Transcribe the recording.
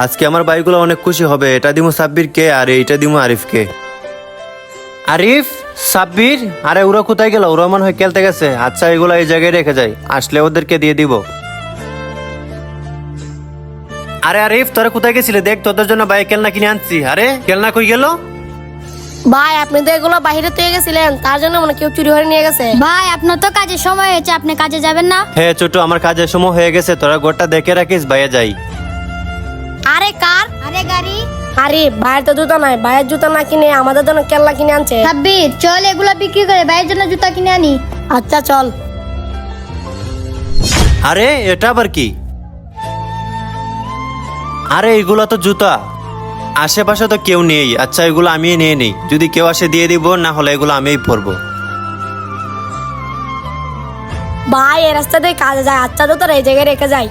আজকে আমার ভাইগুলো অনেক খুশি হবে। এটা দিমু সাব্বিরকে আর এইটা দিমু আরিফকে। আরিফ, সাব্বির, আরে ওরা কোথায় গেল? ওরা মনে হয় খেলতে গেছে। আচ্ছা, এগুলো এই জায়গায় রেখে যাই, আসলে ওদেরকে দিয়ে দিব। আরে আরিফ, তোরা কোথায় গেছিলে? দেখ, তোদের জন্য ভাই খেলনা কিনে আনছি। আরে খেলনা কই গেল? ভাই আপনি তো এগুলো বাইরে তুই গেছিলেন, তার জন্য মনে কেউ চুরি করে নিয়ে গেছে। ভাই আপনার তো কাজের সময় হয়েছে, আপনি কাজে যাবেন না? হ্যাঁ ছোট, আমার কাজের সময় হয়ে গেছে। তোরা গোটা দেখে রাখিস, ভাইয়া যাই। আরে কার? আরে গাড়ি। আরে ভাইয়ের তো জুতা নাই, ভাইয়ের জুতা না কিনে আমাদের জন্য খেলনা কিনে আনছে। সাব্বির চল এগুলো বিক্রি করে ভাইয়ের জন্য জুতা কিনে আনি। আচ্ছা চল। আরে এটা আবার কি? আরে এগুলা তো জুতা, আশেপাশে তো কেউ নেই। আচ্ছা, এগুলো আমি নিয়ে নেই, যদি কেউ আসে দিয়ে দিব, না হলে এগুলো আমিই পরবো। ভাই এই রাস্তা দিয়ে কাজে যায়, আচ্ছা তো তোর এই জায়গায় রেখে যাই।